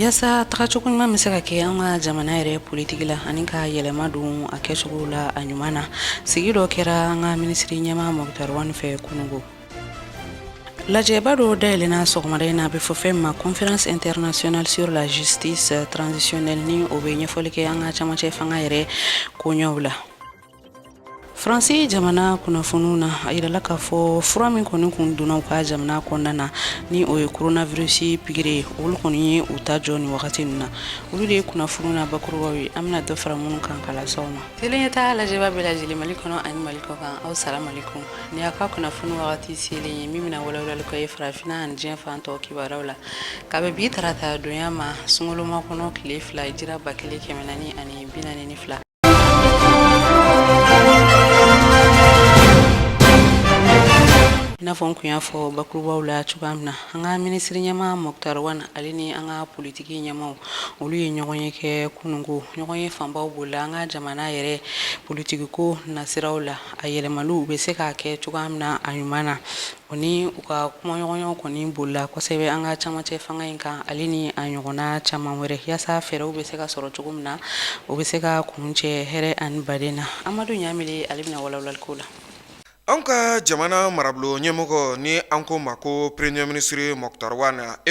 Yasa tagacogo ɲuman bɛ se ka kɛ an ka jamana yɛrɛ politiki la ani ka yɛlɛma don a kɛcogo la a ɲuman na. Sigi dɔ kɛra an ka minisiri ɲɛma Mokutaru fɛ kunungo. Lajɛba dɔ dayɛlɛna sɔgɔmada in na a bɛ fɔ fɛn ma conférence internationale sur la justice transitionnelle ni o bɛ ɲɛfɔli kɛ an ka camancɛ fanga yɛrɛ koɲɛw la. Faransi jamana kunnafoniw na a yirala k'a fɔ fura min kɔni kun donna u ka jamana kɔnɔna na ni o ye coronavirus pikiri olu kɔni ye u ta jɔ ni wagati ninnu na olu de ye kunnafoniw na bakurubaw ye an bɛna dɔ fara minnu kan kalasaw ma kelen ye taa lajɛba bɛɛ lajɛlen Mali kɔnɔ ani Mali kɔ kan aw salamu alaikum ni y'a ka kunnafoni wagati selen ye min bɛna walawalali kɛ farafinna ani diɲɛ fan tɔw kibaruyaw la ka bɛ bi tarata donya ma sunkalo kɔnɔ tile 2 jira 1442 n'a fɔ n kun y'a fɔ bakurubaw la cogoya min na an ka minisiri ɲɛma Mokutaru ale ni an ka politiki ɲɛmaw olu ye ɲɔgɔn ye kɛ kunungo ɲɔgɔn ye fanbaw bolola an ka jamana yɛrɛ politiki ko nasiraw la a yɛlɛmaliw bɛ se k'a kɛ cogoya min na a ɲuman na o ni u ka kumaɲɔgɔnyaw kɔni bolila kosɛbɛ an ka camancɛ fanga in kan ale ni a ɲɔgɔnna caman wɛrɛ yasa fɛɛrɛw bɛ se ka sɔrɔ cogo min na o bɛ se ka kuncɛ hɛrɛ ani baden na Amadu Ɲamile ale bɛna walawalali ko la. An ka jamana marabolo ɲɛmɔgɔ ni an ko ma ko premier ministre Mokutaru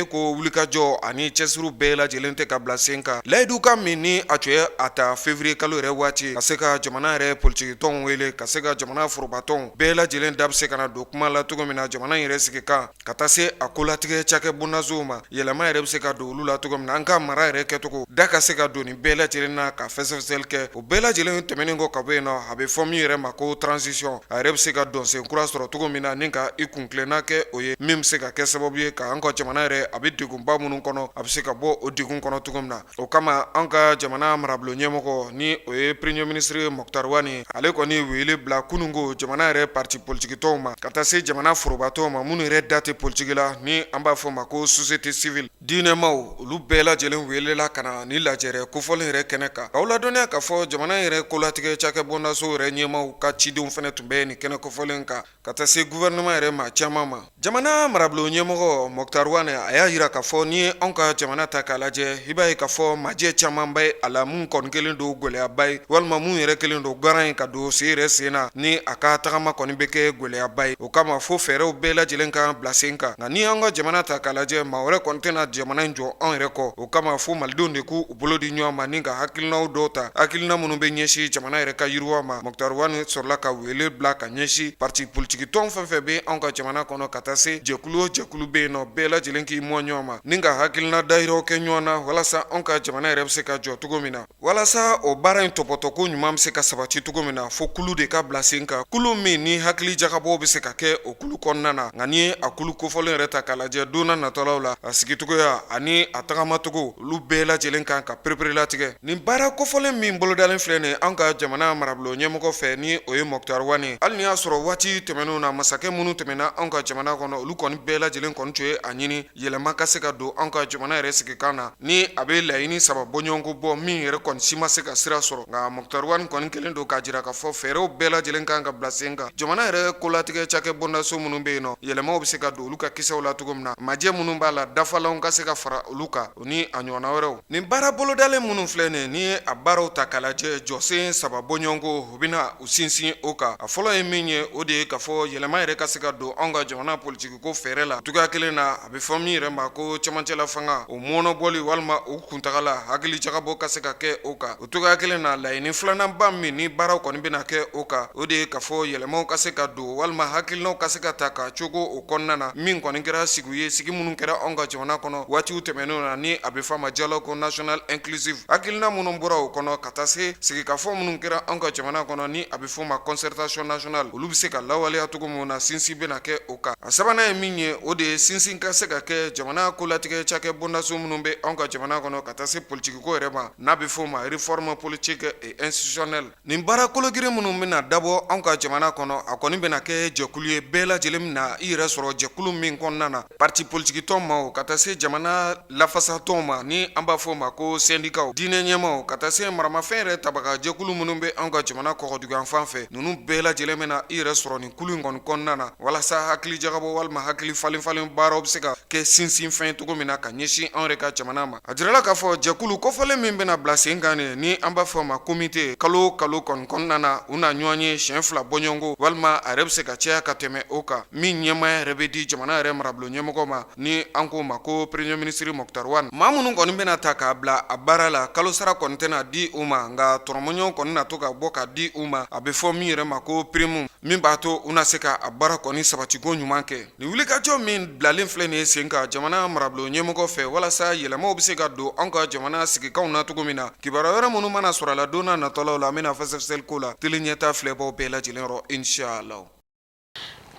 ko wulikajɔ ani cɛsuru bɛɛ lajɛlen tɛ ka bila sen kan layidu ka min ni a tun ye a ta février kalo yɛrɛ waati ka se ka jamana yɛrɛ politiki tɔnw wele ka se ka jamana forobatɔnw bɛɛ lajɛlen da bɛ se ka na don kuma la cogo min na jamana yɛrɛ sigi kan ka taa se a kolatigɛ cakɛ bondazow ma yɛlɛma yɛrɛ bɛ se ka don olu la cogo min na an ka mara yɛrɛ kɛcogo da ka se ka don nin bɛɛ lajɛlen na ka fɛsɛfɛsɛli kɛ o bɛɛ lajɛlen tɛmɛnen kɔ ka bɔ yen nɔ a bɛ fɔ min yɛrɛ ma ko transition a yɛrɛ bɛ se ka don sen kura sɔrɔ cogo min na ni ka i kunkilenna kɛ o ye min bɛ se ka kɛ sababu ye ka an ka jamana yɛrɛ a bɛ degunba minnu kɔnɔ a bɛ se ka bɔ o degun kɔnɔ cogo min na o kama an ka jamana marabolo ɲɛmɔgɔ ni o ye premier ministre Mokutaru ale kɔni wele bila kunungo jamana yɛrɛ parti politiki tɔw ma ka taa se jamana forobatɔw ma minnu yɛrɛ da tɛ politiki la ni an b'a fɔ ma ko société civile diinɛmaw olu bɛɛ lajɛlen welela ka na ni lajɛrɛ kofɔlen yɛrɛ kɛnɛ kan k'aw ladɔnniya k'a fɔ jamana yɛrɛ kolatigɛ cakɛ bondaso yɛrɛ ɲɛmaw ka cidenw fɛnɛ tun bɛ nin kɛnɛ kofɔlen kan ka taa se gouvernement yɛrɛ ma caman ma jamana marabolo ɲɛmɔgɔ Mokutaru a y'a yira k'a fɔ ni ye anw ka jamana ta k'a lajɛ i b'a ye k'a fɔ majɛ caman bɛ a la mun kɔni kelen don gwɛlɛyaba ye walima mun yɛrɛ kelen don garan ye ka don se yɛrɛ sen na ni a ka tagama kɔni bɛ kɛ gwɛlɛyaba ye o kama fo fɛɛrɛw bɛɛ lajɛlen kan bila sen kan nka ni an ka jamana ta k'a lajɛ maa wɛrɛ kɔni tɛna jamana in jɔ anw yɛrɛ kɔ o kama fo malidenw de k'u bolo di ɲɔgɔn ma ni ka hakilinaw dɔw ta hakilina minnu bɛ ɲɛsin jamana yɛrɛ ka yiriwa ma Mokutaru sɔrɔla ka wele bila ka ɲɛsin parti politiki tɔn fɛn fɛn bɛ anw ka jamana kɔnɔ ka taa se jɛkulu o jɛkulu bɛ yen nɔ bɛɛ lajɛlen k'i mɔ ɲɔgɔn ma ni ka hakilina dayiraw kɛ ɲɔgɔn na walasa anw ka jamana yɛrɛ bɛ se ka jɔ cogo min na walasa o baara in tɔpɔtɔko ɲuman bɛ se ka sabati cogo min na fo kulu de ka bila sen kan kulu min ni hakili jagabɔw bɛ se ka kɛ o kulu kɔnɔna na nka ni ye a kulu kofɔlen yɛrɛ ta k'a lajɛ donna natɔlaw la a sigicogoya ani a tagamatogo olu bɛɛ lajɛlen kan ka pereperelatigɛ nin baara kofɔlen min bolodalen filɛ nin anw ka jamana marabolo ɲɛmɔgɔ fɛ ni o ye Mokutaru hali ni y'a sɔrɔ waati tɛmɛnenw na masakɛ minnu tɛmɛna anw ka jamana kɔnɔ olu kɔni bɛɛ lajɛlen kɔni tun ye a ɲini yɛlɛma ka se ka don anw ka jamana yɛrɛ sigikan na ni a bɛ laɲini saba bɔɲɔgɔnko bɔ min yɛrɛ kɔni si ma se ka sira sɔrɔ nka Mokutaru kɔni kelen don k'a jira k'a fɔ fɛɛrɛw bɛɛ lajɛlen kan ka bila sen kan jamana yɛrɛ kolatigɛ cakɛ bondaso minnu bɛ yen nɔ yɛlɛmaw bɛ se ka don olu ka kisɛw la cogo min na majɛ minnu b'a la dafalanw ka se ka fara olu kan o ni a ɲɔgɔnna wɛrɛw nin baara bolodalen minnu filɛ nin ni ye a baaraw ta k'a lajɛ jɔsen saba bɔɲɔgɔnko u bɛna u sinsin o kan a fɔlɔ ye min ye o de ye k'a fɔ yɛlɛma yɛrɛ ka se ka don anw ka jamana politiki ko fɛɛrɛ la tuga kelen na a bɛ fɔ min yɛrɛ ma ko cɛmancɛla fanga o mɔnɔbɔli walima o kuntagala hakili jagabɔ ka se ka kɛ o kan o tuga kelen na laɲini filananba min ni baaraw kɔni bɛna kɛ o kan o de ye k'a fɔ yɛlɛmaw ka se ka don walima hakilinaw ka se ka ta ka cogo o kɔnɔna na min kɔni kɛra sigi ye sigi minnu kɛra anw ka jamana kɔnɔ waatiw tɛmɛnenw na ni a bɛ fɔ a ma dialogue national inclusive hakilina minnu bɔra o kɔnɔ ka taa se sigikafɔ minnu kɛra anw ka jamana kɔnɔ ni a bɛ fɔ ma concertation nationale olu bɛ se ka lawaleya cogo min na sinsin bɛna kɛ o kan. A sabanan ye min ye o de ye sinsin ka se ka kɛ jamana kolatigɛ cakɛ bondaso minnu bɛ anw ka jamana kɔnɔ ka taa se politique ko yɛrɛ ma n'a bɛ fɔ o ma réforme politique et institutionnelle. Nin baara kologirin minnu bɛna dabɔ anw ka jamana kɔnɔ a kɔni bɛna kɛ jɛkulu ye bɛɛ lajɛlen min na i yɛrɛ sɔrɔ jɛkulu min kɔnɔna na parti politique tɔn ma o ka taa se jamana lafasatɔn ma ni an b'a fɔ o ma ko syndicat diinɛ ɲɛmaw ka taa se maramafɛn yɛrɛ tabaga jɛkulu minnu bɛ anw ka jamana kɔkɔdugan fan fɛ ninnu bɛɛ lajɛlen bɛna i yɛrɛ sɔrɔ nin kulu in kɔni kɔnɔna na walasa hakili jagabɔ walima hakili falen baaraw bɛ se ka kɛ sinsin fɛn cogo min na ka ɲɛsin anw yɛrɛ ka jamana ma. A jirala k'a fɔ jɛkulu kɔfɔlen min bɛna bila sen kan ni an b'a fɔ o ma comité kalo kɔni kɔnɔna na u na ɲɔgɔn ye siɲɛ 2 bɔɲɔgɔnko walima a yɛrɛ bɛ se ka caya ka tɛmɛ o kan min ɲɛmaya yɛrɛ bɛ di jamana yɛrɛ marabolo ɲɛmɔgɔ ma ni an ko ma ko premier ministre Moctar Wane. Maa minnu kɔni bɛna ta k'a bila a baara la kalo sara kɔni tɛna di u ma nka tɔrɔmɔɲɔgɔn kɔni na to ka bɔ ka di u ma a bɛ fɔ min yɛrɛ ma ko prime min b'a to u na se ka a baara kɔni sabatiko ɲuman kɛ. Nin wulikajɔ min bilalen filɛ nin ye sen kan jamana marabolo ɲɛmɔgɔ fɛ walasa yɛlɛmaw bɛ se ka don anw ka jamana sigikanw na cogo min na kibaruya wɛrɛ minnu mana sɔrɔ a la don n'a natɔlaw la an bɛna fɛsɛfɛsɛli ko la tele ɲɛta filɛbaw bɛɛ lajɛlen yɔrɔ inshallah.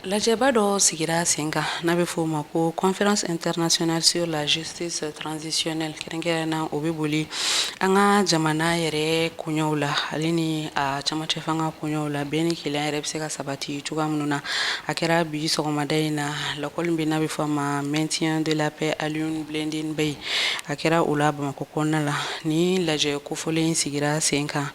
Lajɛba dɔ sigira sen kan n'a bɛ fɔ o ma ko conférence internationale sur la justice transitionnelle kɛrɛnkɛrɛnna o bɛ boli an ka jamana yɛrɛ koɲɛw la ale ni a camancɛ fanga koɲɛw la bɛɛ ni keleya yɛrɛ bɛ se ka sabati cogoya minnu na a kɛra bi sɔgɔmada in na lakɔli min n'a bɛ fɔ a ma maintien de la paix Alioune Blendin Beye a kɛra o la Bamakɔ kɔnɔna la ni lajɛ kofɔlen sigira sen kan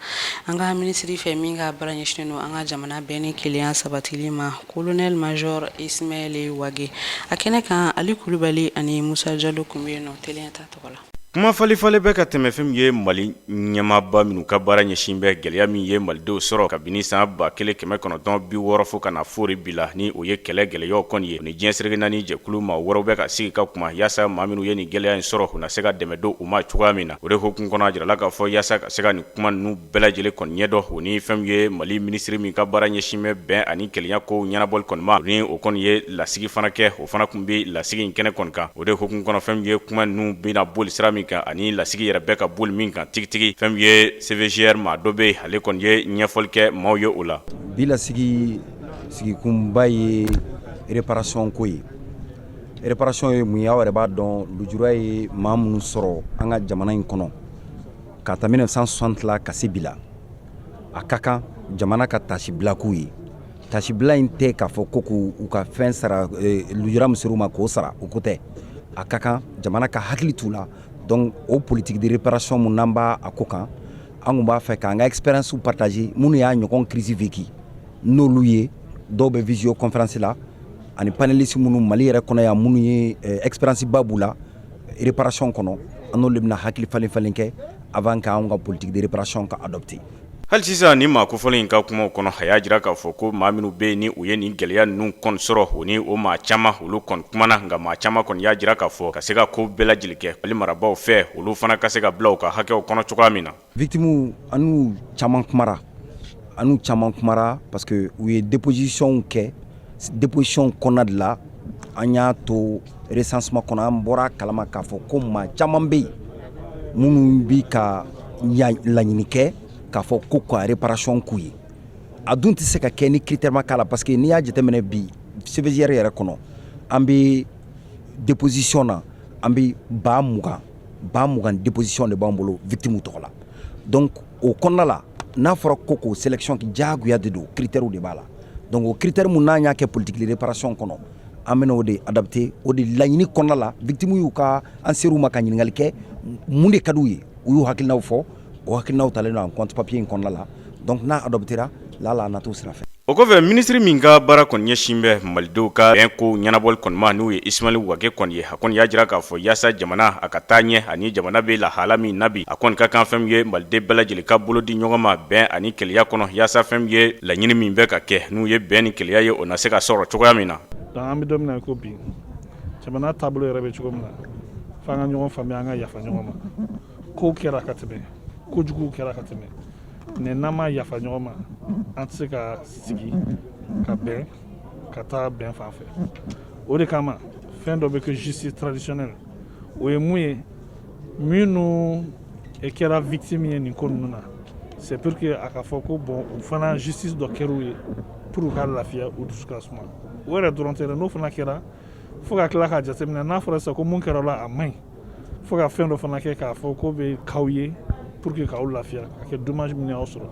an ka minisiri fɛ min ka baara ɲɛsinnen don an ka jamana bɛɛ ni keleya sabatili ma colonel Major Ismail Wage a kɛnɛ kan Ali Kulubali ani Musa Jalo kun bɛ yen nɔ teliya ta tɔgɔ la. Kuma falifale bɛ ka tɛmɛ fɛn min ye Mali ɲɛmaaba minnu ka baara ɲɛsin bɛ gɛlɛya min ye malidenw sɔrɔ kabini san 1960 fo ka na fori bi la ni o ye kɛlɛ gɛlɛyaw kɔni ye ni diɲɛ serege naani jɛkulu ma wɔɔrɔw bɛ ka sigi ka kuma yaasa maa minnu ye nin gɛlɛya in sɔrɔ u na se ka dɛmɛ don u ma cogoya min na o de hokumu kɔnɔ a jirala k'a fɔ yaasa ka se ka nin kuma ninnu bɛɛ lajɛlen kɔni ɲɛdɔn o ni fɛn min ye Mali minisiri min ka baara ɲɛsin bɛ bɛn ani kɛlɛya kow ɲɛnabɔli kɔni ma ni o kɔni ye lasigi fana kɛ o fana kun bɛ lasigi in kɛnɛ kɔni kan o de hokumu kɔnɔ fɛn min ye kuma ninnu bɛna boli sira min kan ani lasigi yɛrɛ bɛ ka boli min kan tigitigi fɛn min ye CVGR ma dɔ bɛ ale kɔni ye ɲɛfɔli kɛ maaw ye o la. Bi sigikunba ye réparation ko ye réparation ye mun ye aw yɛrɛ b'a dɔn lujura ye maa minnu sɔrɔ an ka jamana in kɔnɔ ka ta 1960 la ka se bi la a ka kan jamana ka tasibila k'u ye tasibila in tɛ k'a fɔ ko k'u ka fɛn sara lujura min ser'u ma k'o sara o ko tɛ a ka kan jamana ka hakili t'u la. Donc o politique de réparation mun n'an b'a a ko kan an kun b'a fɛ k'an ka expérience partager minnu y'a ɲɔgɔn crise vécu n'olu ye dɔw bɛ visio conférence la ani panéliste minnu Mali yɛrɛ kɔnɔ yan minnu ye expérience ba b'u la réparation kɔnɔ an n'olu bɛna hakili falen kɛ avant k'an ka politique de réparation ka adopter. Hali sisan ni maa kofɔlen in ka kumaw kɔnɔ a y'a jira k'a fɔ ko maa minnu bɛ yen ni u ye nin gɛlɛya ninnu kɔni sɔrɔ o ni o maa caman olu kɔni kumana nka maa caman kɔni y'a jira k'a fɔ ka se ka ko bɛɛ lajɛlen kɛ Mali marabaw fɛ olu fana ka se ka bila u ka hakɛw kɔnɔ cogoya min na. Victimes anu caman kumara parce que u ye déposition kɛ déposition kɔnɔna de la an y'a to recensement kɔnɔ an bɔra kalama k'a fɔ ko maa caman bɛ yen minnu bi ka laɲini kɛ k'a fɔ ko ka réparation k'u ye a dun tɛ se ka kɛ ni critère ma k'a la parce que n'i y'a jateminɛ bi CVGR yɛrɛ kɔnɔ an bɛ déposition na an bɛ 20,000 déposition de b'an bolo victime tɔgɔ la donc o kɔnɔna la n'a fɔra ko k'o sélection kɛ diyagoya de don critère de b'a la donc o critère mun n'an y'a kɛ politique de réparation kɔnɔ an bɛna o de adapter o de laɲini kɔnɔna la victime y'u ka an ser'u ma ka ɲininkali kɛ mun de ka d'u ye u y'u hakilinaw fɔ o hakilinaw talen don en compte papier in kɔnɔna la donc n'a adoptera la a nat'o sira fɛ. O kɔfɛ minisiri min ka baara kɔni ɲɛsin bɛ malidenw ka bɛn ko ɲɛnabɔli kɔni ma n'o ye Ismail Wage kɔni ye a kɔni y'a jira k'a fɔ yaasa jamana a ka taa ɲɛ ani jamana bɛ lahala min na bi a kɔni ka kan fɛn min ye maliden bɛɛ lajɛlen ka bolo di ɲɔgɔn ma bɛn ani keleya kɔnɔ yaasa fɛn min ye laɲini min bɛ ka kɛ n'u ye bɛn ni keleya ye o na se ka sɔrɔ cogoya min na. Donc an bɛ don min na ko bi jamana taabolo yɛrɛ bɛ cogo min na f'an ka ɲɔgɔn faamuya an ka yafa ɲɔgɔn ma kow kɛra ka tɛmɛ kojuguw kɛra ka tɛmɛ n'an ma yafa ɲɔgɔn ma an tɛ se ka sigi ka bɛn ka taa bɛn fan fɛ o de kama fɛn dɔ bɛ kɛ justice traditionnelle o ye mun ye minnu kɛra victime ye nin ko ninnu na c'est pour que a ka fɔ ko bon u fana justice dɔ kɛr'u ye pour ka lafiya u dusu ka suma o yɛrɛ dɔrɔn tɛ dɛ n'o fana kɛra fo ka tila k'a jateminɛ n'a fɔra sisan ko mun kɛra la a man ɲi fo ka fɛn dɔ fana kɛ k'a fɔ ko bɛ k'aw ye pour que k'aw lafiya ka kɛ dommage min y'aw sɔrɔ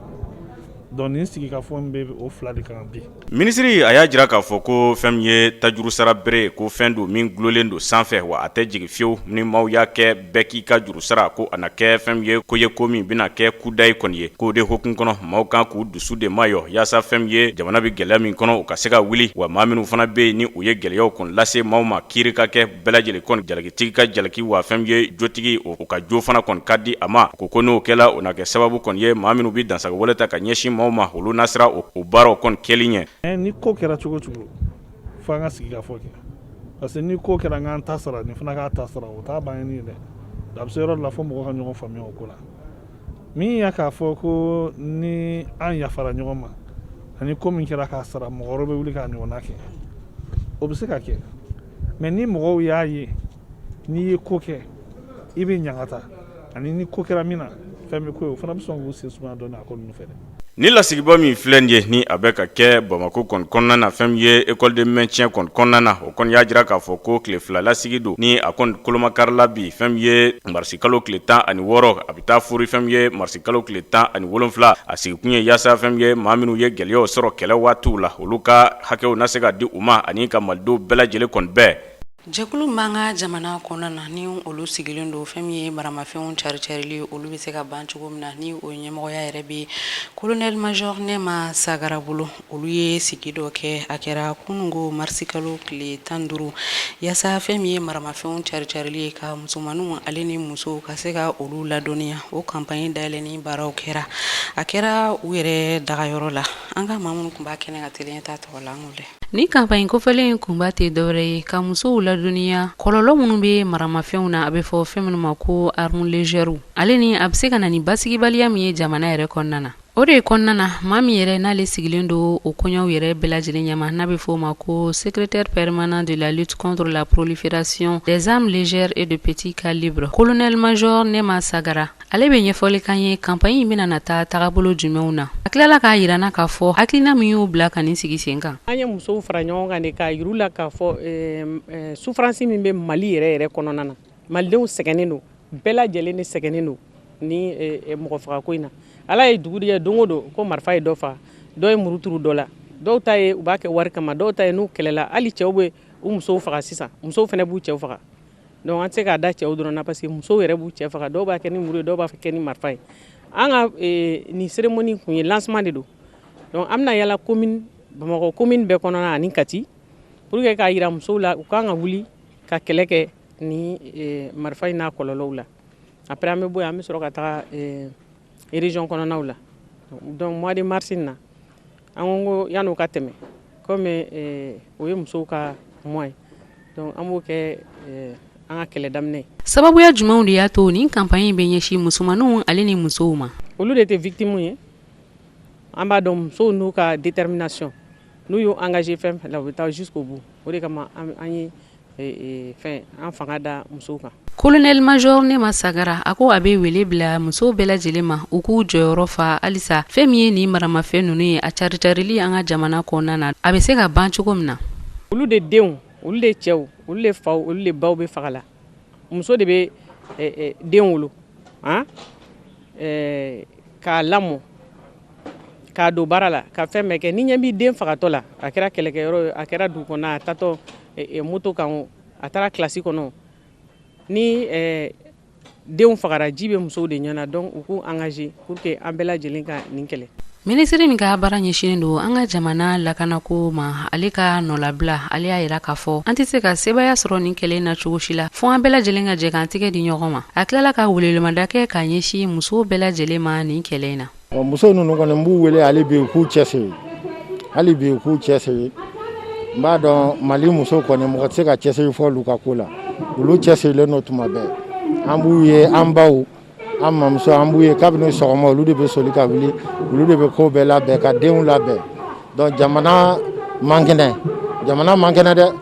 donc nin sigi ka fɔ min bɛ o fila de kan bi. Minisiri a y'a jira k'a fɔ ko fɛn min ye tajuru sara bere ko fɛn don min gulolen don sanfɛ wa a tɛ jigin fiyewu ni maaw y'a kɛ bɛɛ k'i ka juru sara ko a na kɛ fɛn min ye ko ye ko min bɛna kɛ kudayi kɔni ye k'o de hokumu kɔnɔ maaw kan k'u dusu de mayɔ yaasa fɛn min ye jamana bɛ gɛlɛya min kɔnɔ u ka se ka wuli wa maa minnu fana bɛ yen ni u ye gɛlɛyaw kɔni lase maaw ma kiiri ka kɛ bɛɛ lajɛlen kɔni jalakitigi ka jalaki wa fɛn min ye jotigi o ka jo fana kɔni ka di a ma ko n'o kɛla o na kɛ sababu kɔni ye maa minnu bɛ dansagawale ta ka ɲɛsin maaw ma olu nasira o baaraw kɔni kɛli ɲɛ. Ni ko kɛra cogo cogo fo an ka sigi ka fɔ kɛ parce que ni ko kɛra an ta sara nin fana k'a ta sara o t'a bannen ye dɛ a bɛ se yɔrɔ la fo mɔgɔ ka ɲɔgɔn faamuya o ko la min y'a k'a fɔ ko ni an yafara ɲɔgɔn ma ani ko min kɛra k'a sara mɔgɔ wɛrɛ bɛ wuli k'a ɲɔgɔnna kɛ o bɛ se ka kɛ mais ni mɔgɔw y'a ye n'i ye ko kɛ i bɛ ɲagata ani ni ko kɛra min na fɛn bɛ ko ye o fana bɛ sɔn k'u sen sumaya dɔɔnin a ko ninnu fɛ dɛ. Ni lasigiba min filɛ nin ye ni a bɛ ka kɛ Bamako kɔni kɔnɔna na fɛn min ye école de maintien kɔni kɔnɔna na o kɔni y'a jira k'a fɔ ko tile fila lasigi don ni a kɔni kolomakarila bi fɛn min ye marisi kalo tile 16 a bɛ taa furi fɛn min ye marisi kalo tile 17 a sigikun ye yaasa fɛn min ye maa minnu ye gɛlɛyaw sɔrɔ kɛlɛ waatiw la olu ka hakɛw na se ka di u ma ani ka malidenw bɛɛ lajɛlen kɔni bɛɛ. Jɛkulu b'an ka jamana kɔnɔna na ni olu sigilen don fɛn min ye maramafɛnw cari-carili olu bɛ se ka ban cogo min na ni o ɲɛmɔgɔya yɛrɛ bɛ colonel major Nema Sagara bolo olu ye sigi dɔ kɛ a kɛra kunungo marisi kalo tile 15 yaasa fɛn min ye maramafɛnw cari-carili ye ka musomaninw ale ni musow ka se ka olu ladɔnniya o campagne dayɛlɛni baaraw kɛra a kɛra u yɛrɛ dagayɔrɔ la an ka maa minnu tun b'a kɛnɛ ka teliya ta tɔgɔ la an k'o lɛ. Ni campagne kofɛlen kunba tɛ dɔwɛrɛ ye ka musow ladɔnniya kɔlɔlɔ minnu bɛ maramafɛnw na a bɛ fɔ fɛn minnu ma ko armes légères ale ni a bɛ se ka na ni basigibaliya min ye jamana yɛrɛ kɔnɔna na o de kɔnɔna na maa min yɛrɛ n'ale sigilen don o kɔɲɔw yɛrɛ bɛɛ lajɛlen ɲɛma n'a bɛ fɔ o ma ko secrétaire permanent de la lutte contre la prolifération des armes légères et de petits calibres colonel major Nema Sagara ale bɛ ɲɛfɔli kan ye campagne in bɛna na taa tagabolo jumɛnw na a tilala k'a yirana k'a fɔ hakilina min y'u bila ka nin sigi sen kan. An ye musow fara ɲɔgɔn kan de k'a yiru la k'a fɔ souffrance min bɛ Mali yɛrɛ kɔnɔna na malidenw sɛgɛnnen don bɛɛ lajɛlen de sɛgɛnnen don ni mɔgɔ faga ko in na ala ye dugu de don o don ko marifa ye dɔ faga dɔw ye muru turu dɔ la dɔw ta ye u b'a kɛ wari kama dɔw ta ye n'u kɛlɛla hali cɛw bɛ u musow faga sisan musow fana b'u cɛw faga donc an tɛ se k'a da cɛw dɔrɔn na parce que musow yɛrɛ b'u cɛ faga dɔw b'a kɛ ni muru ye dɔw b'a kɛ ni marifa ye an ka nin cérémonie kun ye lancement de don donc an bɛna yala commune Bamakɔ commune bɛɛ kɔnɔna ani Kati pour que k'a yira musow la u kan ka wuli ka kɛlɛ kɛ ni marifa in n'a kɔlɔlɔw la après an bɛ bɔ yen an bɛ sɔrɔ ka taga région kɔnɔnaw la donc mois de mars in na an ko yan'o ka tɛmɛ comme o ye musow ka mois ye donc an b'o kɛ an ka kɛlɛ daminɛ. Sababuya jumɛnw de y'a to nin campagne bɛ ɲɛsin musomaninw ale ni musow ma. Olu de tɛ victime ye an b'a dɔn musow n'u ka détermination n'u y'u engagé fɛn fɛn la u bɛ taa jusqu'au bout o de kama an ye fɛn an fanga da musow kan. Colonel major Nema Sagara a ko a bɛ wele bila musow bɛɛ lajɛlen ma u k'u jɔyɔrɔ fa halisa fɛn min ye nin maramafɛn ninnu ye a cari-carili an ka jamana kɔnɔna na a bɛ se ka ban cogo min na. Olu de denw olu de cɛw olu de faw olu de baw bɛ faga la muso de bɛ den wolo k'a lamɔ k'a don baara la ka fɛn bɛɛ kɛ ni ɲɛ b'i den fagatɔ la a kɛra kɛlɛkɛyɔrɔ ye a kɛra dugu kɔnɔ a tatɔ moto kan o a taara kilasi kɔnɔ ni denw fagara ji bɛ musow de ɲɛna donc u k'u engagé pour que an bɛɛ lajɛlen ka nin kɛlɛ. Minisiri min ka baara ɲɛsinnen don an ka jamana lakanako ma ale ka nɔlabila ale y'a yira k'a fɔ an tɛ se ka sebaya sɔrɔ nin kɛlɛ na cogo si la fo an bɛɛ lajɛlen ka jɛ k'an tɛgɛ di ɲɔgɔn ma a tilala ka welewelemada kɛ k'a ɲɛsin musow bɛɛ lajɛlen ma nin kɛlɛ in na. Muso ninnu kɔni n b'u wele hali bi u k'u cɛsiri hali bi u k'u cɛsiri n b'a dɔn Mali muso kɔni mɔgɔ tɛ se ka cɛsiri fɔ olu ka ko la olu cɛsirilen don tuma bɛɛ an b'u ye an baw an mamuso an b'u ye kabini sɔgɔma olu de bɛ soli ka wuli olu de bɛ ko bɛɛ labɛn ka denw labɛn donc jamana man kɛnɛ dɛ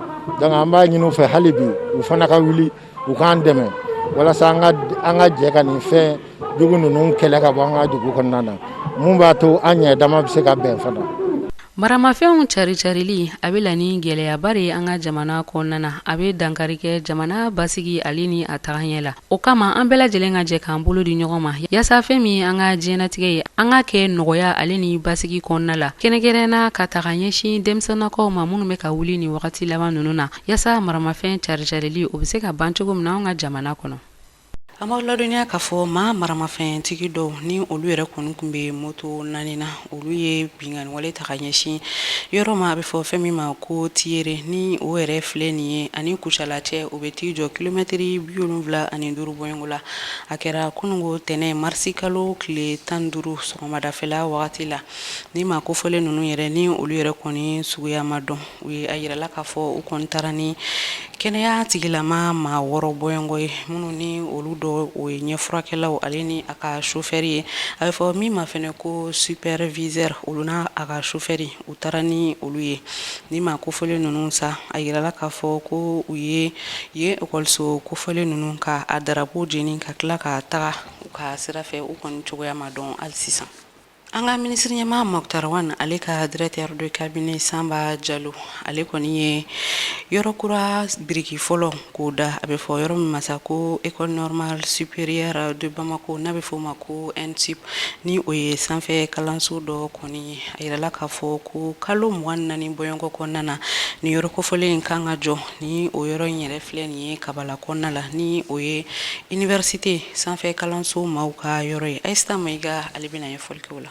donc an b'a ɲini u fɛ hali bi u fana ka wuli u k'an dɛmɛ walasa an ka jɛ ka nin fɛn jugu ninnu kɛlɛ ka bɔ an ka dugu kɔnɔna na mun b'a to an ɲɛ dama bɛ se ka bɛn fana. Maramafɛnw cari-carili a bɛ la ni gwɛlɛyaba de an ka jamana kɔnɔna na a bɛ dankari kɛ jamana basigi ale ni a tagaɲɛ la o kama an bɛɛ lajɛlen ka jɛ k'an bolo di ɲɔgɔn ma yaasa fɛn min an ka diɲɛnatigɛ ye an ka kɛ nɔgɔya ale ni basigi kɔnɔna la kɛrɛnkɛrɛnna ka taga ɲɛsin denmisɛnnakaw ma minnu bɛ ka wuli ni wagati laban ninnu na yaasa maramafɛn cari-carili o bɛ se ka ban cogo min na an ka jamana kɔnɔ. An b'aw ladɔnniya k'a fɔ maa maramafɛntigi dɔw ni olu yɛrɛ kɔni tun bɛ moto naani na olu ye binganiwale ta ka ɲɛsin yɔrɔ ma a bɛ fɔ fɛn min ma ko tiyere ni o yɛrɛ filɛ nin ye ani kucala cɛ o bɛ t'i jɔ kilomɛtiri 75 bɔɲɔngo la a kɛra kunungo tɛnɛ marisi kalo tile 15 sɔgɔmadafɛla wagati la ni maa kofɔlen ninnu yɛrɛ ni olu yɛrɛ kɔni suguya ma dɔn u ye a yirala k'a fɔ u kɔni taara ni kɛnɛya tigilama maa 6 bɔɲɔngo ye minnu ni olu dɔ o ye ɲɛfurakɛlaw ale ni a ka chauffeur ye a bɛ fɔ min ma fɛnɛ ko superviseur olu n'a a ka chauffeur u taara ni olu ye ni maa kofɔlen ninnu sa a yirala k'a fɔ ko u ye ekɔliso kofɔlen ninnu ka a darapo jeni ka tila ka taga u ka sira fɛ u kɔni cogoya ma dɔn hali sisan. An ka minisiri ɲɛmaa Moktar Wane ale ka directeur de cabinet Sanba Jalo ale kɔni ye yɔrɔ kura biriki fɔlɔ k'o da a bɛ fɔ yɔrɔ min masa ko école normale supérieure de Bamako n'a bɛ fɔ o ma ko NSUP ni o ye sanfɛ kalanso dɔ kɔni ye a yirala k'a fɔ ko kalo 24 bɔɲɔgɔnko kɔnɔna na ni yɔrɔ kofɔlen kan ka jɔ ni o yɔrɔ in yɛrɛ filɛ nin ye kabala kɔnɔna la ni o ye université sanfɛ kalanso maaw ka yɔrɔ ye Aïssata Maïga ale bɛna ɲɛfɔli kɛ o la.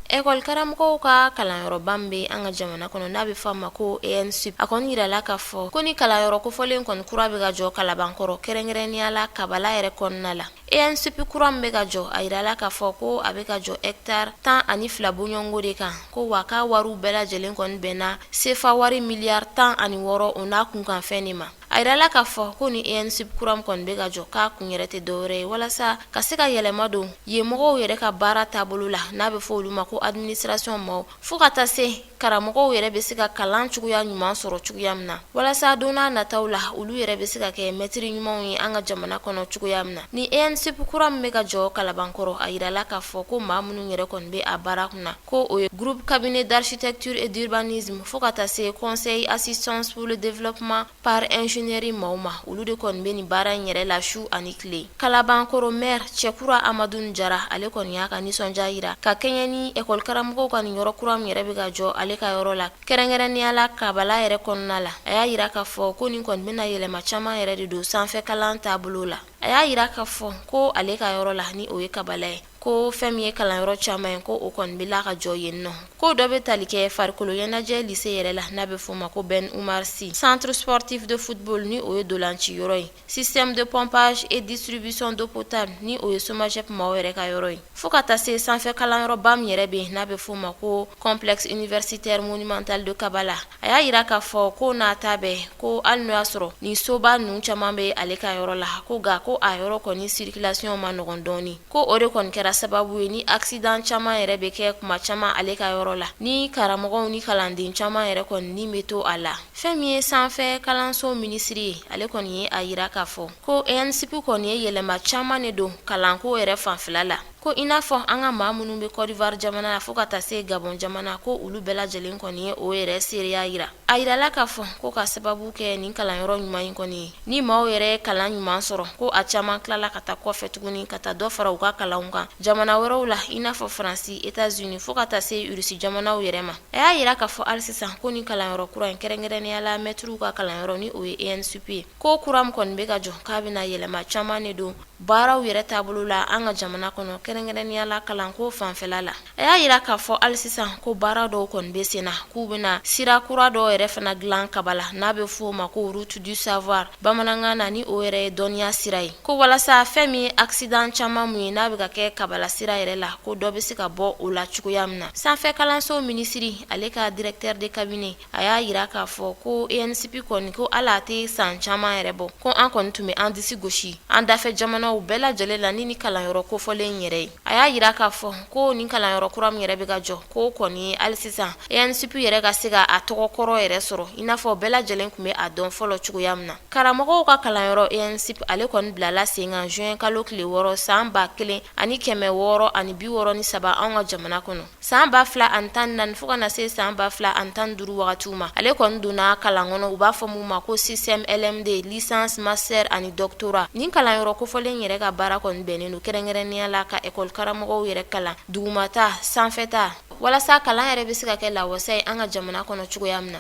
Ekol karamɔgɔw ka kalanyɔrɔba min bɛ an ka jamana kɔnɔ n'a bɛ fɔ a ma ko ENSUP a kɔni yirala k'a fɔ ko ni kalanyɔrɔ kofɔlen kɔni kura bɛ ka jɔ Kalabankɔrɔ kɛrɛnkɛrɛnnenya la kabala yɛrɛ kɔnɔna la ENSUP kura min bɛ ka jɔ a yirala k'a fɔ ko a bɛ ka jɔ hectare 12 bɔɲɔngo de kan ko wa k'a wariw bɛɛ lajɛlen kɔni bɛnna CFA wari miliyari 16 o n'a kunkanfɛn de ma. A yirala k'a fɔ ko ni ENSUP kura min kɔni bɛ ka jɔ k'a kun yɛrɛ tɛ dɔwɛrɛ ye walasa ka se ka yɛlɛma don yen mɔgɔw yɛrɛ ka baara taabolo la n'a bɛ fɔ olu ma ko administration maaw fo ka taa se karamɔgɔw yɛrɛ bɛ se ka kalan cogoya ɲuman sɔrɔ cogoya min na walasa don n'a nataw la olu yɛrɛ bɛ se ka kɛ mɛtiri ɲumanw ye an ka jamana kɔnɔ cogoya min na ni ENSUP kura min bɛ ka jɔ Kalabankɔrɔ a yirala k'a fɔ ko maa minnu yɛrɛ kɔni bɛ a baara kunna ko o ye groupe cabinet d'architecture et d'urbanisme fo ka taa se conseil assistance pour le développement par ingénierie maaw ma olu de kɔni bɛ nin baara in yɛrɛ la su ani tile. Kalabankɔrɔ maire cɛkura Amadou Jara ale kɔni y'a ka nisɔndiya yira ka kɛɲɛ ni ekɔli karamɔgɔw ka nin yɔrɔ kura min yɛrɛ bɛ ka jɔ ale ka yɔrɔ la kɛrɛnkɛrɛnnenya la kabala yɛrɛ kɔnɔna la a y'a yira k'a fɔ ko nin kɔni bɛna yɛlɛma caman yɛrɛ de don sanfɛ kalan taabolo la a y'a yira k'a fɔ ko ale ka yɔrɔ la ni o ye kabala ye ko fɛn min ye kalanyɔrɔ caman ye ko o kɔni bɛ la ka jɔ yen nɔ ko dɔ bɛ tali kɛ farikolo ɲɛnajɛ lycée yɛrɛ la n'a bɛ fɔ o ma ko Ben Umar Sy centre sportif de football ni o ye dolanci yɔrɔ ye système de pompage et distribution d'eau potable ni o ye SOMAGEP maaw yɛrɛ ka yɔrɔ ye fo ka taa se sanfɛ kalanyɔrɔba min yɛrɛ bɛ yen n'a bɛ fɔ o ma ko complexe universitaire monumental de Kabala a y'a yira k'a fɔ ko n'a ta bɛɛ ko hali n'o y'a sɔrɔ nin soba ninnu caman bɛ ale ka yɔrɔ la ko nka ko a yɔrɔ kɔni circulation ma nɔgɔn dɔɔni ko o de kɔni kɛra sababu ye ni accident caman yɛrɛ bɛ kɛ kuma caman ale ka yɔrɔ la ni karamɔgɔw ni kalanden caman yɛrɛ kɔni ni bɛ to a la fɛn min ye sanfɛ kalanso minisiri ye ale kɔni ye a yira k'a fɔ ko ENSUP kɔni ye yɛlɛma caman de don kalanko yɛrɛ fanfɛla la ko i n'a fɔ an ka maa minnu bɛ Côte d'Ivoire jamana la fo ka taa se Gabon jamana ko olu bɛɛ lajɛlen kɔni ye o yɛrɛ seereya yira a yirala k'a fɔ ko ka sababu kɛ nin kalanyɔrɔ ɲuman in kɔni ye ni maaw yɛrɛ ye kalan ɲuman sɔrɔ ko a caman tilala ka taa kɔfɛ tuguni ka taa dɔ fara u ka kalanw kan jamana wɛrɛw la i n'a fɔ Faransi États-Unis fo ka taa se Rusi jamanaw yɛrɛ ma a y'a yira k'a fɔ hali sisan ko nin kalanyɔrɔ kura in kɛrɛnkɛrɛnnenya la mɛtiriw ka kalanyɔrɔ ni o ye ENSUP ye ko kura min kɔni bɛ ka jɔ k'a bɛna yɛlɛma caman de don baaraw yɛrɛ taabolo la an ka jamana kɔnɔ kɛrɛnkɛrɛnnenya la kalanko fanfɛla la a y'a yira k'a fɔ hali sisan ko baara dɔw kɔni bɛ sen na k'u bɛna sira kura dɔw yɛrɛ fana dilan kabala n'a bɛ fɔ o ma ko route du savoir bamanankan na ni o yɛrɛ ye dɔnniya sira ye ko walasa fɛn min ye accident caman mun ye n'a bɛ ka kɛ kabala sira yɛrɛ la ko dɔ bɛ se ka bɔ o la cogoya min na sanfɛ kalanso minisiri ale ka directeur de cabinet a y'a yira k'a fɔ ko ENSUP kɔni ko ala a tɛ san caman yɛrɛ bɔ ko an kɔni tun bɛ an disi gosi an dafɛ jamanaw bɛɛ lajɛlen la ni kalanyɔrɔ kofɔlen yɛrɛ ye a y'a yira k'a fɔ ko nin kalanyɔrɔ kura min yɛrɛ bɛ ka jɔ ko kɔni hali sisan ENSP yɛrɛ ka se ka a tɔgɔ kɔrɔ yɛrɛ sɔrɔ i n'a fɔ bɛɛ lajɛlen tun bɛ a dɔn fɔlɔ cogoya min na. Karamɔgɔw ka kalanyɔrɔ ENSP ale kɔni bilala sen kan juin kalo tile 6 san 1663 anw ka jamana kɔnɔ. San 2014 fo ka na se san 2015 wagatiw ma ale kɔni donna kalan kɔnɔ u b'a fɔ mun ma ko système LMD licence master ani doctorat. Nin kalanyɔrɔ kofɔlen yɛrɛ ka baara kɔni bɛnnen don kɛrɛnkɛrɛnnenya la ka école karamɔgɔw yɛrɛ kalan dugumata sanfɛta walasa kalan yɛrɛ bɛ se ka kɛ lawasa ye an ka jamana kɔnɔ cogoya min na.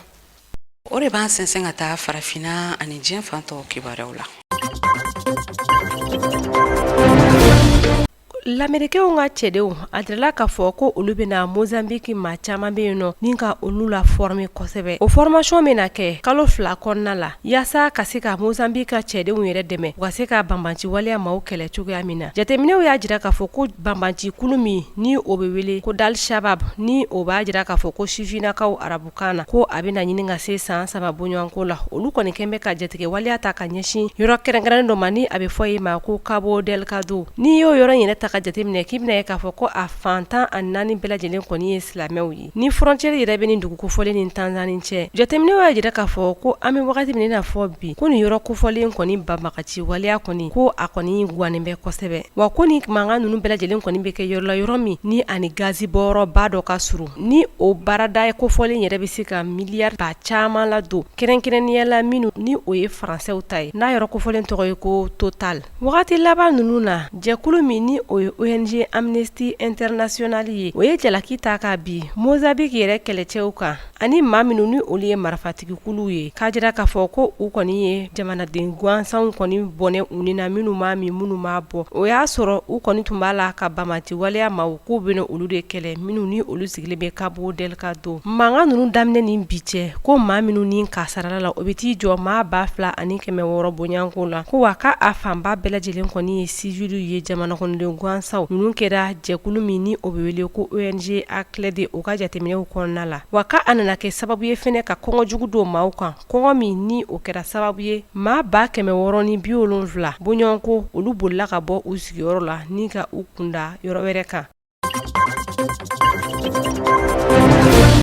O de b'an sɛnsɛn ka taa farafina ani diɲɛ fan tɔw kibaruyaw la. L'Américain ka cɛdenw a dirala k'a fɔ ko olu bɛna Mozambique maa caman bɛ yen nɔ ni ka olu la former kosɛbɛ. O formation bɛ na kɛ kalo 2 kɔnɔna la yaasa ka se ka Mozambique ka cɛdenw yɛrɛ dɛmɛ u ka se ka banbanci waleya maaw kɛlɛ cogoya min na. Jateminɛw y'a jira k'a fɔ ko banbanci kulu min ni o bɛ wele ko Dal Shabab ni o b'a jira k'a fɔ ko sifinakaw arabukan na ko a bɛna ɲini ka se san 3 bɔɲɔgɔnko la olu kɔni kɛn bɛ ka jatigɛ waleya ta ka ɲɛsin yɔrɔ kɛrɛnkɛrɛnnen dɔ ma ni a bɛ fɔ ye ma ko Cabo Delgado. Ni y'o yɔrɔ yɛrɛ ta ka jateminɛ k'i bɛna ye k'a fɔ ko a fantan ani 4 bɛɛ lajɛlen kɔni ye silamɛw ye. Ni frontière yɛrɛ bɛ nin dugu kofɔlen ni Tanzanie cɛ jateminɛw y'a jira k'a fɔ ko an bɛ wagati min na fɔ bi ko nin yɔrɔ kofɔlen kɔni banbagaci waleya kɔni ko a kɔni guwanen bɛ kosɛbɛ wa ko ni mankan ninnu bɛɛ lajɛlen kɔni bɛ kɛ yɔrɔ la yɔrɔ min ni ani gazi bɔyɔrɔ ba dɔ ka surun ni o baarada ye kofɔlen yɛrɛ bɛ se ka miliyari ba caman la don kɛrɛnkɛrɛnnenya la minnu ni o ye faransɛw ta ye n'a yɔrɔ kofɔlen tɔgɔ ye ko Total. Wagati laban ninnu na jɛkulu min ni o ye ONG Amnesty International ye o ye jalaki ta ka bi Mozambique yɛrɛ kɛlɛcɛw kan ani maa minnu ni olu ye marifatigikulu ye k'a jira k'a fɔ ko u kɔni ye jamanaden gansanw kɔni bɔnɛ u ni na minnu m'a min minnu m'a bɔ o y'a sɔrɔ u kɔni tun b'a la ka banbanci waleya ma k'u bɛna olu de kɛlɛ minnu ni olu sigilen bɛ Cabo Delgado. Mankan ninnu daminɛ ni bi cɛ ko maa minnu ni kasarala la o bɛ t'i jɔ maa 2,600 bɔɲɔgɔnko la ko wa ka a fanba bɛɛ lajɛlen kɔni ye civil ye jamana kɔnɔden gansanw ninnu kɛra jɛkulu min ni o bɛ wele ko ONG ACLED o ka jateminɛw kɔnɔna la wa ka a nana kɛ sababu ye fɛnɛ ka kɔngɔjugu don maaw kan kɔngɔ min ni o kɛra sababu ye maa 670 bɔɲɔgɔnko olu bolila ka bɔ u sigiyɔrɔ la ni ka u kunda yɔrɔ wɛrɛ kan.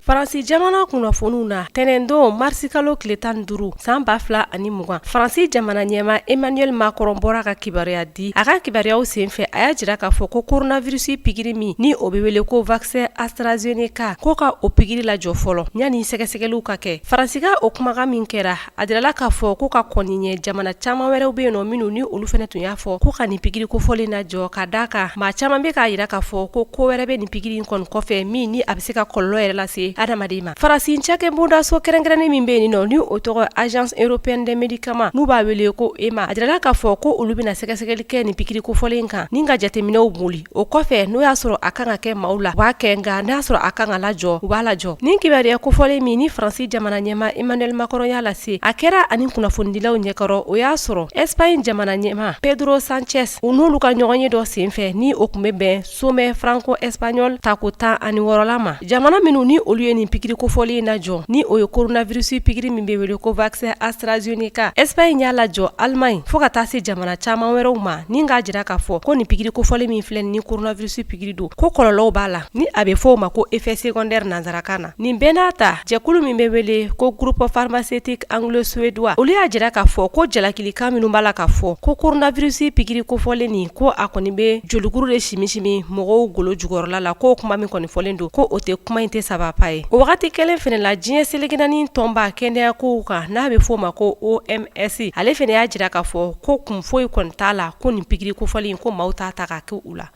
Faransi jamana kunnafoniw na tɛnɛndon marisi kalo tile 15 san 2020 Faransi jamana ɲɛma Emmanuel Macron bɔra ka kibaruya di a ka kibaruyaw senfɛ a y'a jira k'a fɔ ko coronavirus pigiri min ni o bɛ wele ko vaccin AstraZeneca ko ka o pigiri lajɔ fɔlɔ yanni sɛgɛsɛgɛliw ka kɛ. Faransi ka o kumakan min kɛra a dirala k'a fɔ ko ka kɔni ɲɛ jamana caman wɛrɛw bɛ yen nɔ minnu ni olu fɛnɛ tun y'a fɔ ko ka nin pigiri kofɔlen lajɔ ka d'a kan maa caman bɛ k'a jira k'a fɔ ko wɛrɛ bɛ nin pigiri in kɔni kɔfɛ min ni a bɛ se ka kɔlɔlɔ yɛrɛ lase adamaden ma. Faransi cakɛ bondaso kɛrɛnkɛrɛnnen min bɛ yen nɔ ni o tɔgɔ Agence Européenne des Médicaments n'u b'a wele ko EMA a dirala k'a fɔ ko olu bɛna sɛgɛsɛgɛli kɛ nin pikiri kofɔlen kan ni ka jateminɛw boli o kɔfɛ n'o y'a sɔrɔ a kan ka kɛ maaw la u b'a kɛ nka n'a sɔrɔ a kan ka lajɔ u b'a lajɔ. Nin kibaruya kofɔlen min ni Faransi jamana ɲɛma Emmanuel Macron y'a lase a kɛra ani kunnafonidilaw ɲɛkɔrɔ o y'a sɔrɔ Espagne jamana ɲɛma Pedro Sanchez u n'olu ka ɲɔgɔn ye dɔ senfɛ ni o tun bɛ bɛn sommet franco-espagnol tako 16 ma jamana minnu ni olu ye nin pikiri kofɔlen lajɔ ni o ye coronavirus pikiri min bɛ wele ko vaccin AstraZeneca Espagne y'a lajɔ Allemagne fo ka taa se jamana caman wɛrɛw ma ni k'a jira k'a fɔ ko nin pikiri kofɔlen min filɛ ni coronavirus pikiri don ko kɔlɔlɔw b'a la ni a bɛ fɔ o ma ko effet secondaire nanzarakan na. Nin bɛɛ n'a ta jɛkulu min bɛ wele ko groupe pharmaceutique anglo-suédois olu y'a jira k'a fɔ ko jalakilikan minnu b'a la k'a fɔ ko coronavirus pikiri kofɔlen nin ko a kɔni bɛ jolikuru de simi mɔgɔw golo jukɔrɔla la ko kuma min kɔni fɔlen don ko o tɛ kuma in tɛ sababa ye. O wagati kelen fɛnɛ la diɲɛ seleginani tɔnba kɛnɛya kow kan n'a bɛ fɔ o ma ko OMS ale fɛnɛ y'a jira k'a fɔ ko kun foyi kɔni t'a la ko nin pikiri kofɔlen ko maaw t'a ta ka kɛ u la.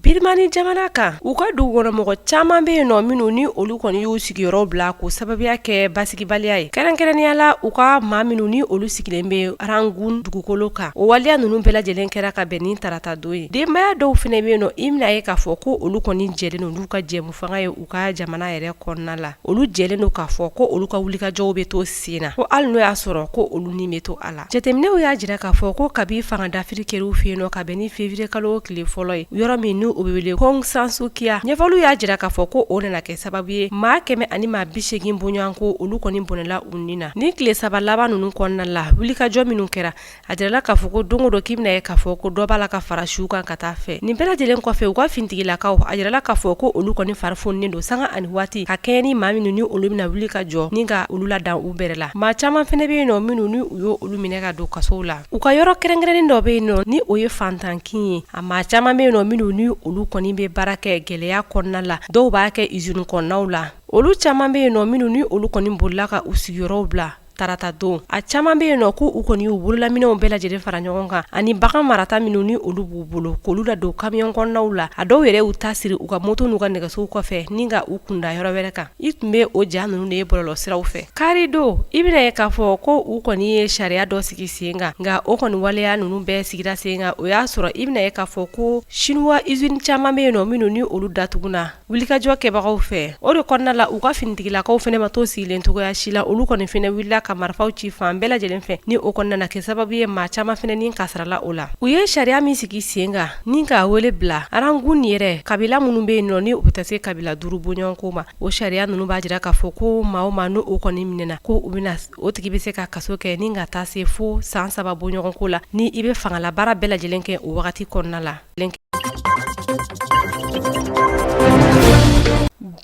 Birmani jamana kan u ka dugu kɔnɔ mɔgɔ caman bɛ yen nɔ minnu ni olu kɔni y'u sigiyɔrɔ bila ko sababuya kɛ basigibaliya ye kɛrɛnkɛrɛnnenya la u ka maa minnu ni olu sigilen bɛ Rangun dugukolo kan o waleya ninnu bɛɛ lajɛlen kɛra ka bɛn ni tarata don ye denbaya dɔw fɛnɛ bɛ yen nɔ i bɛna ye k'a fɔ ko olu kɔni jɛlen don n'u ka jɛmu fanga ye u ka jamana yɛrɛ kɔnɔna la olu jɛlen don k'a fɔ ko olu ka wulikajɔw bɛ to sen na ko hali n'o y'a sɔrɔ ko olu ni bɛ to a la jateminɛw y'a jira k'a fɔ ko kabi fanga dafiri kɛr'u fɛ yen nɔ ka bɛn ni février kalo tile fɔlɔ ye yɔrɔ min n'u o be wele Hong Sansukia ɲɛfɔliw y'a jira k'a fɔ ko o nana kɛ sababu ye maa 180 bɔɲɔgɔnko olu kɔni bɔnɛla u ni na ni tile 3 laban ninnu kɔnɔna la wulikajɔ minnu kɛra a jirala k'a fɔ ko don o don k'i bɛna ye k'a fɔ ko dɔ b'a la ka fara siw kan ka taa fɛ nin bɛɛ lajɛlen kɔfɛ u ka fintigilakaw a jirala k'a fɔ ko olu kɔni fari fununen don sanga ani waati ka kɛɲɛ ni maa minnu ni olu bɛna wuli ka jɔ ni ka olu la dan u bɛrɛ la maa caman fɛnɛ bɛ yen nɔ minnu ni u y'o olu minɛ ka don kasow la u ka yɔrɔ kɛrɛnkɛrɛnnen dɔ bɛ yen nɔ ni o ye fantankin ye a maa caman bɛ yen nɔ minnu ni olu kɔni bɛ baara kɛ gɛlɛya kɔnɔna la dɔw b'a kɛ usine kɔnɔnaw la olu caman bɛ yen nɔ minnu ni olu kɔni bolila ka u sigiyɔrɔw bila tarata don a caman bɛ yen nɔ ko u kɔni y'u bololaminɛw bɛɛ lajɛlen fara ɲɔgɔn kan ani bagan marata minnu ni olu b'u bolo k'olu la don kamiyon kɔnɔnaw la a dɔw yɛrɛ y'u ta siri u ka moto n'u ka nɛgɛsow kɔfɛ ni ka u kunda yɔrɔ wɛrɛ kan i tun bɛ o ja ninnu de ye bɔlɔlɔ siraw fɛ kari don i bɛna ye k'a fɔ ko u kɔni ye sariya dɔ sigi sen kan nka o kɔni waleya ninnu bɛɛ sigira sen kan o y'a sɔrɔ i bɛna ye k'a fɔ ko chinois usine caman bɛ yen nɔ minnu ni olu datuguna wulikajɔ kɛbagaw fɛ o de kɔnɔna la u ka finitigilakaw fɛnɛ ma to sigilen cogoya si la olu kɔni fɛnɛ wulila ka marifaw ci fan bɛɛ lajɛlen fɛ ni o kɔnɔna na kɛ sababu ye maa caman fɛnɛ ni kasarala o la u ye sariya min sigi sen kan ni k'a wele bila arangun yɛrɛ kabila minnu bɛ yen nɔ ni u bɛ taa se kabila 5 bɔɲɔgɔnko ma o sariya ninnu b'a jira k'a fɔ ko maa o maa n'o kɔni minɛna ko u bɛna o tigi bɛ se ka kaso kɛ ni ka taa se fo san 3 bɔɲɔgɔnko la ni i bɛ fangala baara bɛɛ lajɛlen kɛ o wagati kɔnɔna la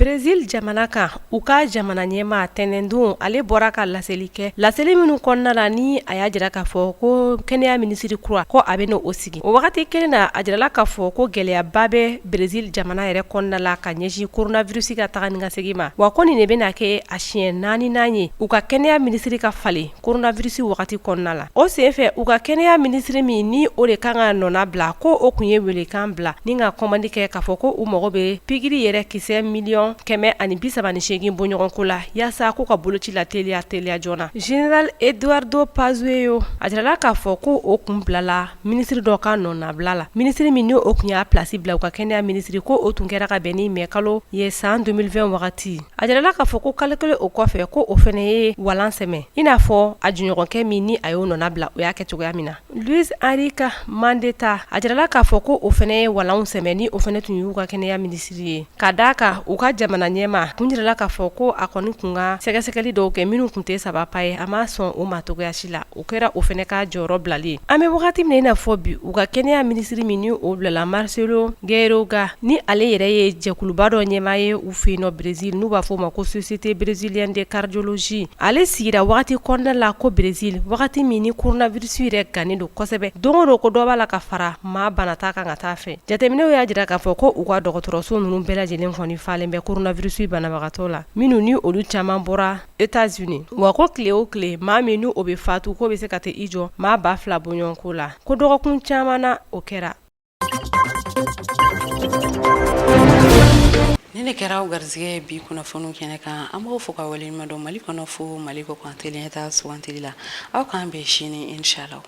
Brazil jamana kan u ka jamana ɲɛma tɛnɛndon ale bɔra ka laseli kɛ laseli minnu kɔnɔna la ni a y'a jira k'a fɔ ko kɛnɛya minisiri kura ko a bɛ n'o sigi o wagati kelen na a jirala k'a fɔ ko gɛlɛyaba bɛ Brazil jamana yɛrɛ kɔnɔna la ka ɲɛsin coronavirus ka taga ni ka segin ma wa ko nin de bɛna kɛ a siɲɛ 4nan ye u ka kɛnɛya minisiri ka falen coronavirus wagati kɔnɔna la o senfɛ u ka kɛnɛya minisiri min ni o de kan ka nɔna bila ko o kun ye welekan bila ni ka kɔmandi kɛ k'a fɔ ko u mago bɛ pigiri yɛrɛ kisɛ miliyɔn 138 bɔɲɔgɔnko la yaasa ko ka boloci la teliya joona General Eduardo Pazuello a jirala k'a fɔ ko o kun bilala minisiri dɔ ka nɔnabila la minisiri min ni o kun y'a plasi bila u ka kɛnɛya minisiri ko o tun kɛra ka bɛn ni mai kalo ye san 2020 wagati a jirala k'a fɔ ko kalo kelen o kɔfɛ ko o fɛnɛ ye walan sɛmɛ i n'a fɔ a juɲɔgɔnkɛ min ni a y'o nɔnabila o y'a kɛ cogoya min na Luis Henrique Mandetta a jirala k'a fɔ ko o fɛnɛ ye walanw sɛmɛ ni o fɛnɛ tun y'u ka kɛnɛya minisiri ye ka d'a kan u ka jamana ɲɛma kun jirala k'a fɔ ko a kɔni kun ka sɛgɛsɛgɛli dɔw kɛ minnu kun tɛ sababa ye a ma sɔn o ma togoya si la o kɛra o fɛnɛ ka jɔyɔrɔ bilali an bɛ wagati min i n'a fɔ bi u ka kɛnɛya minisiri min ni o bilala Marcelo Gueiroga ni ale yɛrɛ ye jɛkuluba dɔ ɲɛma ye u fɛ yen nɔ Brésil n'u b'a fɔ o ma ko Société Brésilienne de Cardiologie ale sigira wagati kɔnɔna la ko Brésil wagati min ni coronavirus yɛrɛ gannen don kosɛbɛ don o don ko dɔ b'a la ka fara maa banata kan ka taa fɛ jateminɛw y'a jira k'a fɔ ko u ka dɔgɔtɔrɔso ninnu bɛɛ lajɛlen kɔni falen bɛ coronavirus banabagatɔ la minnu ni olu caman bɔra États-Unis wa ko tile o tile maa min ni o bɛ fatu ko bɛ se ka tɛ i jɔ maa 2,000 bɔɲɔgɔnko la ko dɔgɔkun caman na o kɛra ni ne kɛra aw garizigɛ bi kunnafoniw kɛnɛ kan an b'aw fɔ ka waleɲuman dɔn Mali kɔnɔ fo Mali kɔ kan teliyata sugantili la aw k'an bɛn sini inshallah